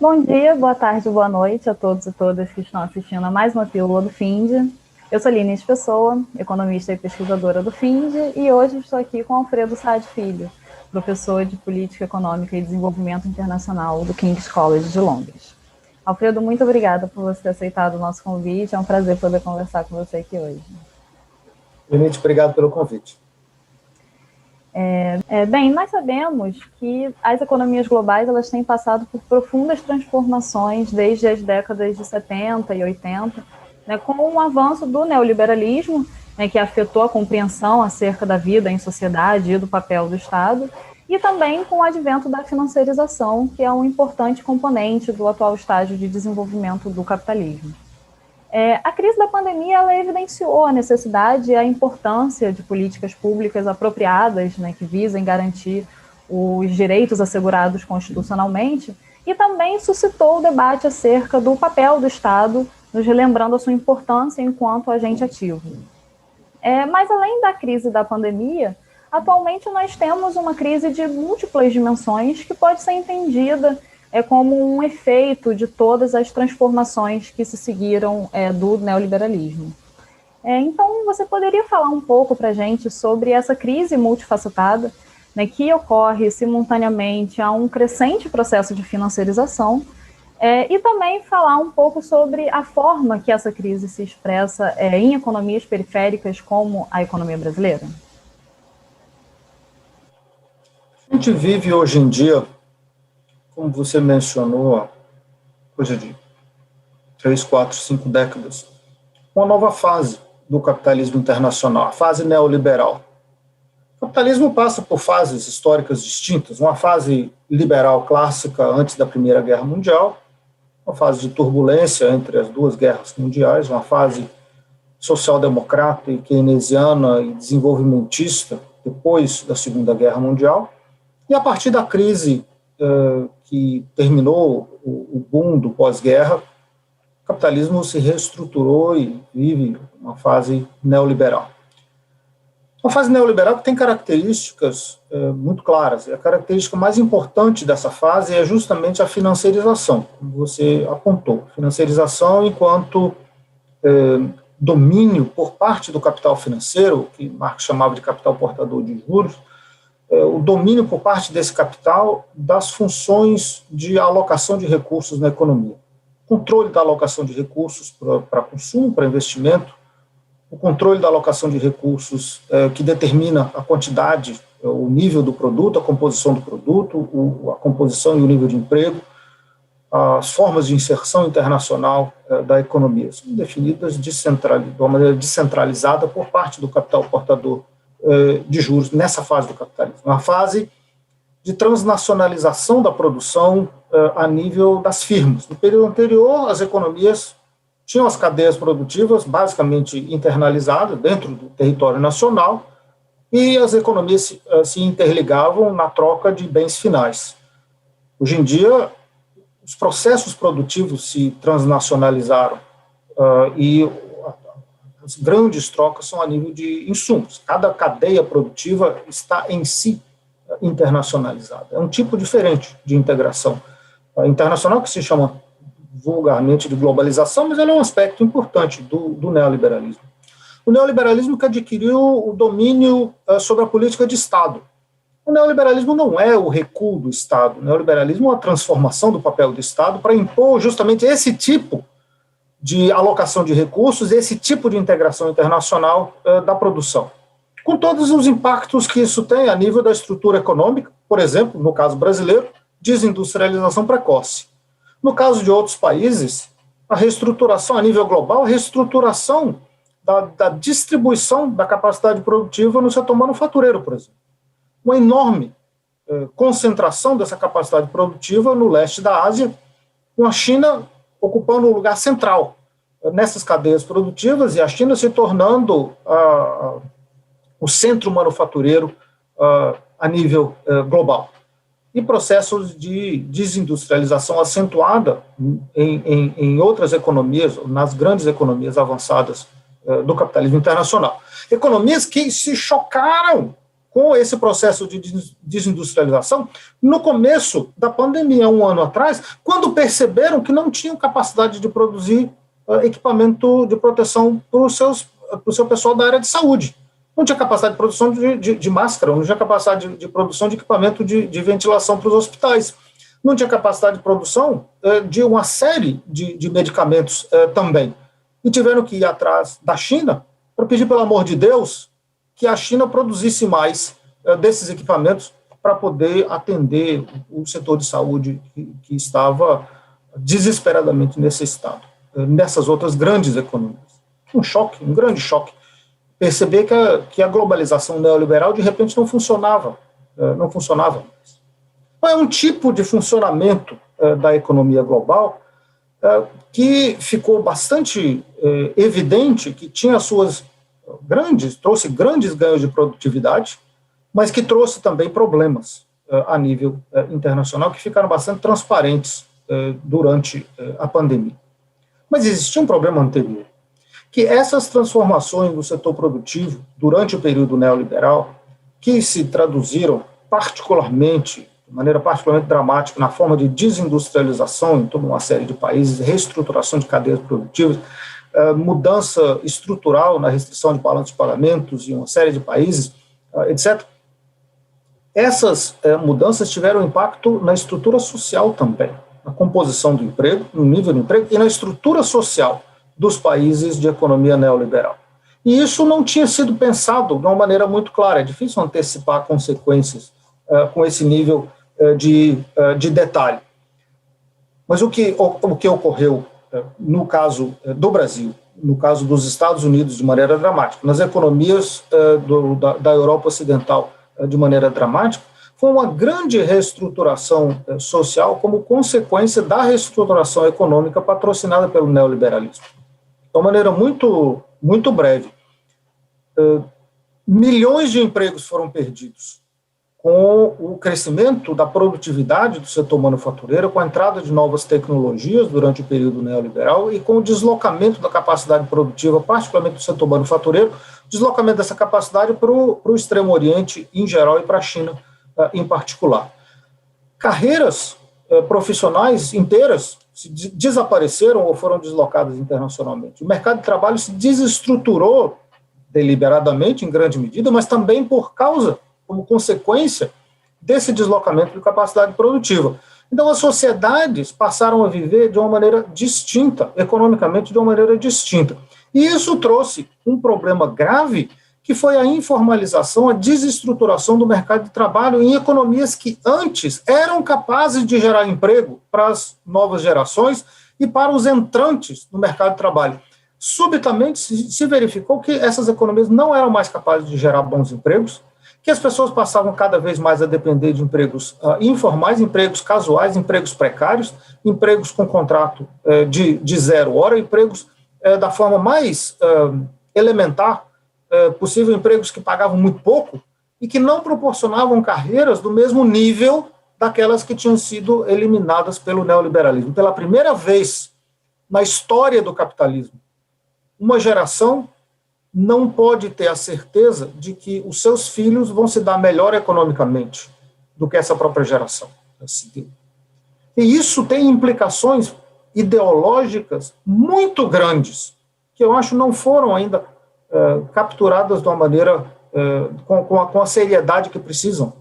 Bom dia, boa tarde, boa noite a todos e todas que estão assistindo a mais uma pílula do FIND. Eu sou Lines Pessoa, economista e pesquisadora do FIND, e hoje estou aqui com Alfredo Saad Filho, professor de Política Econômica e Desenvolvimento Internacional do King's College de Londres. Alfredo, muito obrigada por você ter aceitado o nosso convite, é um prazer poder conversar com você aqui hoje. Lines, obrigado pelo convite. Bem, nós sabemos que as economias globais elas têm passado por profundas transformações desde as décadas de 70 e 80, né, com o avanço do neoliberalismo, né, que afetou a compreensão acerca da vida em sociedade e do papel do Estado, e também com o advento da financiarização, que é um importante componente do atual estágio de desenvolvimento do capitalismo. A crise da pandemia ela evidenciou a necessidade e a importância de políticas públicas apropriadas, né, que visem garantir os direitos assegurados constitucionalmente, e também suscitou o debate acerca do papel do Estado, nos relembrando a sua importância enquanto agente ativo. Mas além da crise da pandemia, atualmente nós temos uma crise de múltiplas dimensões que pode ser entendida como um efeito de todas as transformações que se seguiram do neoliberalismo. Então, você poderia falar um pouco para a gente sobre essa crise multifacetada, né, que ocorre simultaneamente a um crescente processo de financiarização, e também falar um pouco sobre a forma que essa crise se expressa em economias periféricas como a economia brasileira? A gente vive hoje em dia, como você mencionou, coisa de 3, 4, 5 décadas, uma nova fase do capitalismo internacional, a fase neoliberal. O capitalismo passa por fases históricas distintas, uma fase liberal clássica antes da Primeira Guerra Mundial, uma fase de turbulência entre as duas guerras mundiais, uma fase social-democrata e keynesiana e desenvolvimentista depois da Segunda Guerra Mundial, e a partir da crise que terminou o boom do pós-guerra, o capitalismo se reestruturou e vive uma fase neoliberal. Uma fase neoliberal que tem características muito claras. A característica mais importante dessa fase é justamente a financiarização, como você apontou. Financiarização enquanto domínio por parte do capital financeiro, que Marx chamava de capital portador de juros, o domínio por parte desse capital das funções de alocação de recursos na economia. Controle da alocação de recursos para consumo, para investimento, o controle da alocação de recursos que determina a quantidade, o nível do produto, a composição do produto, a composição e o nível de emprego, as formas de inserção internacional da economia, são definidas de uma maneira descentralizada por parte do capital portador de juros nessa fase do capitalismo, uma fase de transnacionalização da produção a nível das firmas. No período anterior, as economias tinham as cadeias produtivas basicamente internalizadas dentro do território nacional e as economias se interligavam na troca de bens finais. Hoje em dia, os processos produtivos se transnacionalizaram e as grandes trocas são a nível de insumos. Cada cadeia produtiva está em si internacionalizada. É um tipo diferente de integração internacional que se chama vulgarmente de globalização, mas ele é um aspecto importante do neoliberalismo. O neoliberalismo que adquiriu o domínio sobre a política de Estado. O neoliberalismo não é o recuo do Estado. O neoliberalismo é a transformação do papel do Estado para impor justamente esse tipo de alocação de recursos, esse tipo de integração internacional da produção. Com todos os impactos que isso tem a nível da estrutura econômica, por exemplo, no caso brasileiro, desindustrialização precoce. No caso de outros países, a reestruturação a nível global, a reestruturação da distribuição da capacidade produtiva no setor manufatureiro, por exemplo. Uma enorme concentração dessa capacidade produtiva no leste da Ásia, com a China ocupando um lugar central nessas cadeias produtivas e a China se tornando o centro manufatureiro a nível global. E processos de desindustrialização acentuada em outras economias, nas grandes economias avançadas do capitalismo internacional. Economias que se chocaram com esse processo de desindustrialização no começo da pandemia, 1 ano atrás, quando perceberam que não tinham capacidade de produzir equipamento de proteção para o seu pessoal da área de saúde. Não tinha capacidade de produção de máscara, não tinha capacidade de produção de equipamento de ventilação para os hospitais, não tinha capacidade de produção de uma série de medicamentos também. E tiveram que ir atrás da China para pedir, pelo amor de Deus, que a China produzisse mais desses equipamentos para poder atender o setor de saúde que estava desesperadamente necessitado, nessas outras grandes economias. Um grande choque. Perceber que a globalização neoliberal, de repente, não funcionava mais. É um tipo de funcionamento da economia global que ficou bastante evidente, que tinha trouxe grandes ganhos de produtividade, mas que trouxe também problemas a nível internacional, que ficaram bastante transparentes durante a pandemia. Mas existia um problema anterior, que essas transformações do setor produtivo durante o período neoliberal, que se traduziram de maneira particularmente dramática na forma de desindustrialização em toda uma série de países, reestruturação de cadeias produtivas, mudança estrutural na restrição de balanço de pagamentos em uma série de países, etc. Essas mudanças tiveram impacto na estrutura social também, na composição do emprego, no nível do emprego e na estrutura social dos países de economia neoliberal. E isso não tinha sido pensado de uma maneira muito clara, é difícil antecipar consequências com esse nível de detalhe. Mas o que ocorreu no caso do Brasil, no caso dos Estados Unidos de maneira dramática, nas economias da Europa Ocidental de maneira dramática, foi uma grande reestruturação social como consequência da reestruturação econômica patrocinada pelo neoliberalismo. De uma maneira muito, muito breve, milhões de empregos foram perdidos com o crescimento da produtividade do setor manufatureiro, com a entrada de novas tecnologias durante o período neoliberal e com o deslocamento da capacidade produtiva, particularmente do setor manufatureiro, deslocamento dessa capacidade para o Extremo Oriente em geral e para a China em particular. Carreiras profissionais inteiras desapareceram ou foram deslocadas internacionalmente. O mercado de trabalho se desestruturou deliberadamente, em grande medida, mas também por causa, como consequência desse deslocamento de capacidade produtiva. Então, as sociedades passaram a viver de uma maneira distinta, economicamente de uma maneira distinta. E isso trouxe um problema grave, que foi a informalização, a desestruturação do mercado de trabalho em economias que antes eram capazes de gerar emprego para as novas gerações e para os entrantes no mercado de trabalho. Subitamente se verificou que essas economias não eram mais capazes de gerar bons empregos, que as pessoas passavam cada vez mais a depender de empregos informais, empregos casuais, empregos precários, empregos com contrato de 0 hora, empregos da forma mais elementar possível, empregos que pagavam muito pouco e que não proporcionavam carreiras do mesmo nível daquelas que tinham sido eliminadas pelo neoliberalismo. Pela primeira vez na história do capitalismo, uma geração não pode ter a certeza de que os seus filhos vão se dar melhor economicamente do que essa própria geração. E isso tem implicações ideológicas muito grandes, que eu acho não foram ainda capturadas de uma maneira com a seriedade que precisam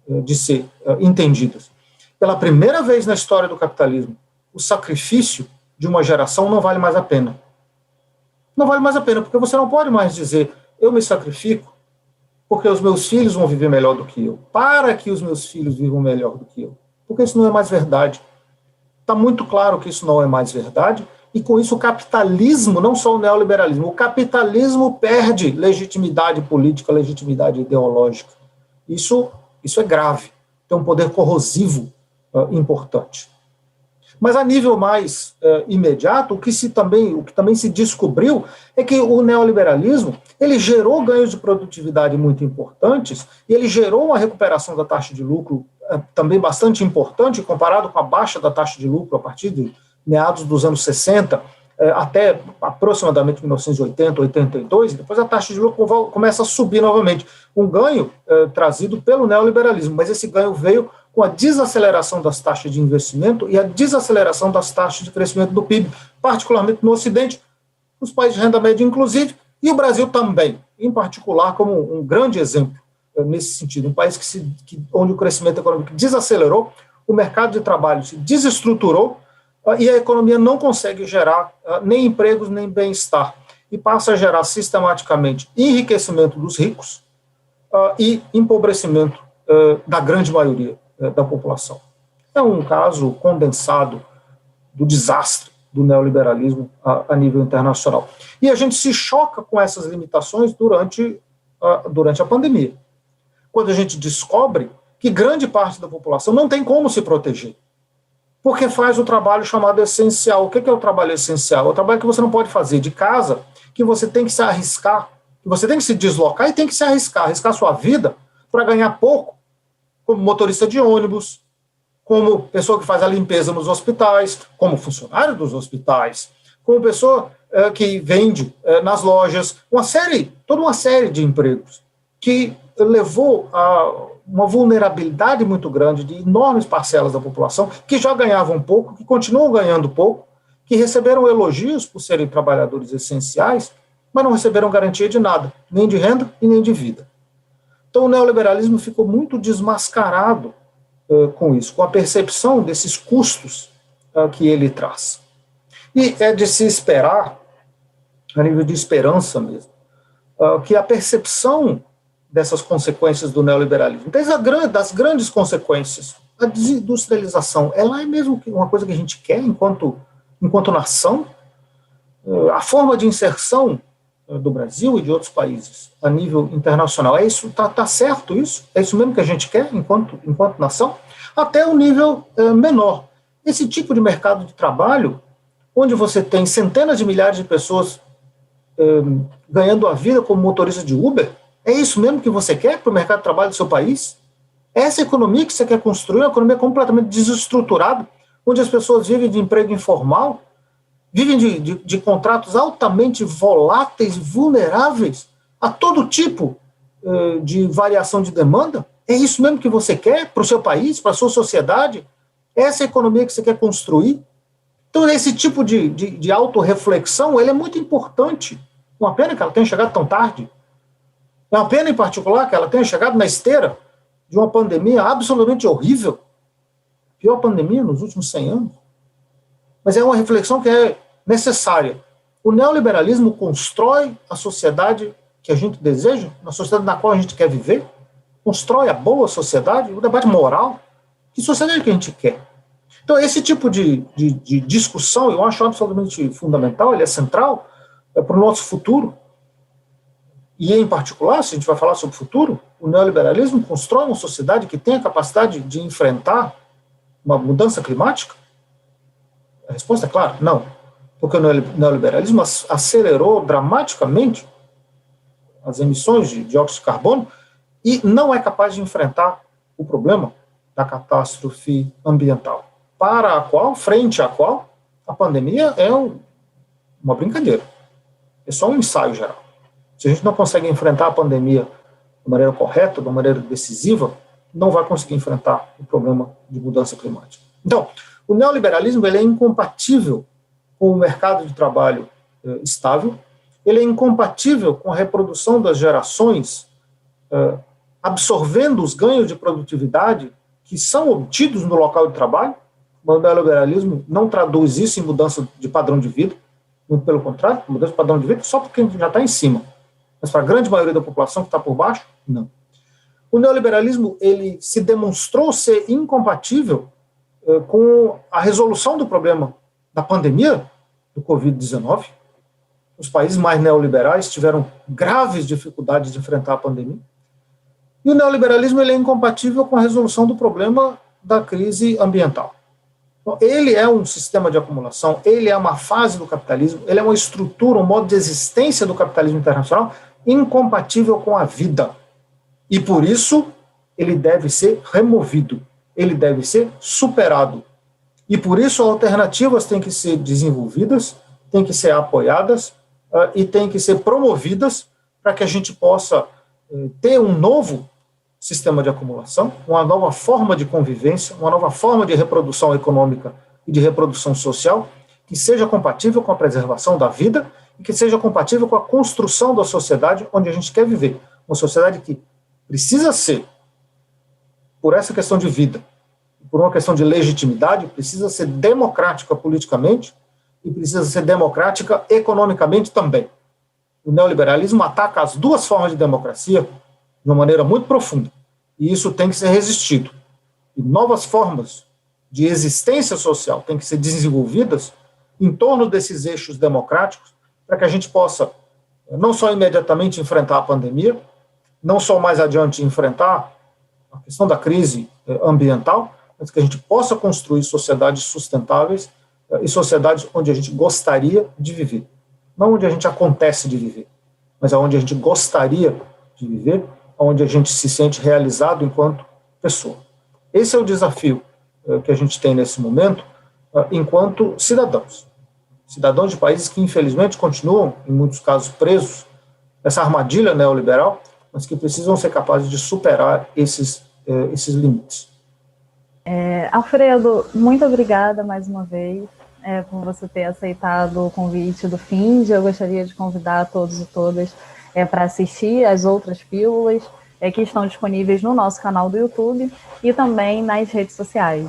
de ser entendidas. Pela primeira vez na história do capitalismo, o sacrifício de uma geração não vale mais a pena. Não vale mais a pena, porque você não pode mais dizer, eu me sacrifico porque os meus filhos vão viver melhor do que eu, para que os meus filhos vivam melhor do que eu, porque isso não é mais verdade. Está muito claro que isso não é mais verdade, e com isso o capitalismo, não só o neoliberalismo, o capitalismo perde legitimidade política, legitimidade ideológica. Isso é grave, tem um poder corrosivo importante. Mas a nível mais imediato, o que também se descobriu é que o neoliberalismo ele gerou ganhos de produtividade muito importantes e ele gerou uma recuperação da taxa de lucro também bastante importante, comparado com a baixa da taxa de lucro a partir de meados dos anos 60 até aproximadamente 1980, 82, depois a taxa de lucro começa a subir novamente. Um ganho trazido pelo neoliberalismo, mas esse ganho veio com a desaceleração das taxas de investimento e a desaceleração das taxas de crescimento do PIB, particularmente no Ocidente, nos países de renda média, inclusive, e o Brasil também, em particular, como um grande exemplo nesse sentido. Um país onde o crescimento econômico desacelerou, o mercado de trabalho se desestruturou e a economia não consegue gerar nem empregos, nem bem-estar, e passa a gerar sistematicamente enriquecimento dos ricos e empobrecimento da grande maioria da população. É um caso condensado do desastre do neoliberalismo a nível internacional. E a gente se choca com essas limitações durante a pandemia, quando a gente descobre que grande parte da população não tem como se proteger, porque faz o trabalho chamado essencial. O que é o trabalho essencial? É o trabalho que você não pode fazer de casa, que você tem que se arriscar, que você tem que se deslocar e tem que se arriscar sua vida para ganhar pouco, como motorista de ônibus, como pessoa que faz a limpeza nos hospitais, como funcionário dos hospitais, como pessoa que vende nas lojas, toda uma série de empregos que levou a uma vulnerabilidade muito grande de enormes parcelas da população que já ganhavam pouco, que continuam ganhando pouco, que receberam elogios por serem trabalhadores essenciais, mas não receberam garantia de nada, nem de renda e nem de vida. Então o neoliberalismo ficou muito desmascarado com isso, com a percepção desses custos que ele traz. E é de se esperar, a nível de esperança mesmo, que a percepção dessas consequências do neoliberalismo, das grandes consequências, a desindustrialização, ela é mesmo uma coisa que a gente quer enquanto nação? A forma de inserção do Brasil e de outros países a nível internacional, é isso? Tá certo isso? É isso mesmo que a gente quer enquanto nação? Até o nível menor. Esse tipo de mercado de trabalho, onde você tem centenas de milhares de pessoas ganhando a vida como motorista de Uber, é isso mesmo que você quer para o mercado de trabalho do seu país? Essa economia que você quer construir é uma economia completamente desestruturada, onde as pessoas vivem de emprego informal, vivem de contratos altamente voláteis e vulneráveis a todo tipo de variação de demanda? É isso mesmo que você quer para o seu país, para a sua sociedade? Essa é a economia que você quer construir? Então, esse tipo de autorreflexão, ele é muito importante. Uma pena que ela tenha chegado tão tarde. É uma pena, em particular, que ela tenha chegado na esteira de uma pandemia absolutamente horrível, pior pandemia nos últimos 100 anos. Mas é uma reflexão que é necessária. O neoliberalismo constrói a sociedade que a gente deseja, a sociedade na qual a gente quer viver, constrói a boa sociedade, o debate moral. Que sociedade que a gente quer? Então, esse tipo de discussão eu acho absolutamente fundamental, ele é central para o nosso futuro. E, em particular, se a gente vai falar sobre o futuro, o neoliberalismo constrói uma sociedade que tem a capacidade de enfrentar uma mudança climática? A resposta é clara, não. Porque o neoliberalismo acelerou dramaticamente as emissões de dióxido de carbono e não é capaz de enfrentar o problema da catástrofe ambiental, frente à qual a pandemia é uma brincadeira. É só um ensaio geral. Se a gente não consegue enfrentar a pandemia de maneira correta, de maneira decisiva, não vai conseguir enfrentar o problema de mudança climática. Então, o neoliberalismo ele é incompatível com o mercado de trabalho estável, ele é incompatível com a reprodução das gerações, absorvendo os ganhos de produtividade que são obtidos no local de trabalho. O neoliberalismo não traduz isso em mudança de padrão de vida, muito pelo contrário, mudança de padrão de vida só porque a gente já está em cima. Mas para a grande maioria da população que está por baixo, não. O neoliberalismo ele se demonstrou ser incompatível com a resolução do problema da pandemia do Covid-19. Os países mais neoliberais tiveram graves dificuldades de enfrentar a pandemia. E o neoliberalismo ele é incompatível com a resolução do problema da crise ambiental. Então, ele é um sistema de acumulação, ele é uma fase do capitalismo, ele é uma estrutura, um modo de existência do capitalismo internacional incompatível com a vida. E por isso ele deve ser removido, ele deve ser superado. E por isso alternativas têm que ser desenvolvidas têm que ser apoiadas e têm que ser promovidas para que a gente possa ter um novo sistema de acumulação, uma nova forma de convivência, uma nova forma de reprodução econômica e de reprodução social, que seja compatível com a preservação da vida e que seja compatível com a construção da sociedade onde a gente quer viver. Uma sociedade que precisa ser, por essa questão de vida, por uma questão de legitimidade, precisa ser democrática politicamente e precisa ser democrática economicamente também. O neoliberalismo ataca as duas formas de democracia de uma maneira muito profunda, e isso tem que ser resistido. E novas formas de existência social têm que ser desenvolvidas em torno desses eixos democráticos, para que a gente possa não só imediatamente enfrentar a pandemia, não só mais adiante enfrentar a questão da crise ambiental, mas que a gente possa construir sociedades sustentáveis e sociedades onde a gente gostaria de viver. Não onde a gente acontece de viver, mas onde a gente gostaria de viver, onde a gente se sente realizado enquanto pessoa. Esse é o desafio que a gente tem nesse momento, enquanto cidadãos. Cidadãos de países que, infelizmente, continuam, em muitos casos, presos nessa armadilha neoliberal, mas que precisam ser capazes de superar esses limites. Alfredo, muito obrigada mais uma vez por você ter aceitado o convite do FIND. Eu gostaria de convidar todos e todas para assistir as outras pílulas que estão disponíveis no nosso canal do YouTube e também nas redes sociais.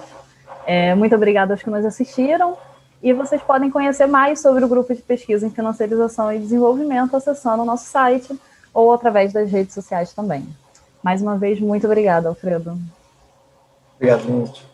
Muito obrigada aos que nos assistiram, e vocês podem conhecer mais sobre o Grupo de Pesquisa em Financiarização e Desenvolvimento acessando o nosso site ou através das redes sociais também. Mais uma vez, muito obrigada, Alfredo. Obrigado, Lindsay.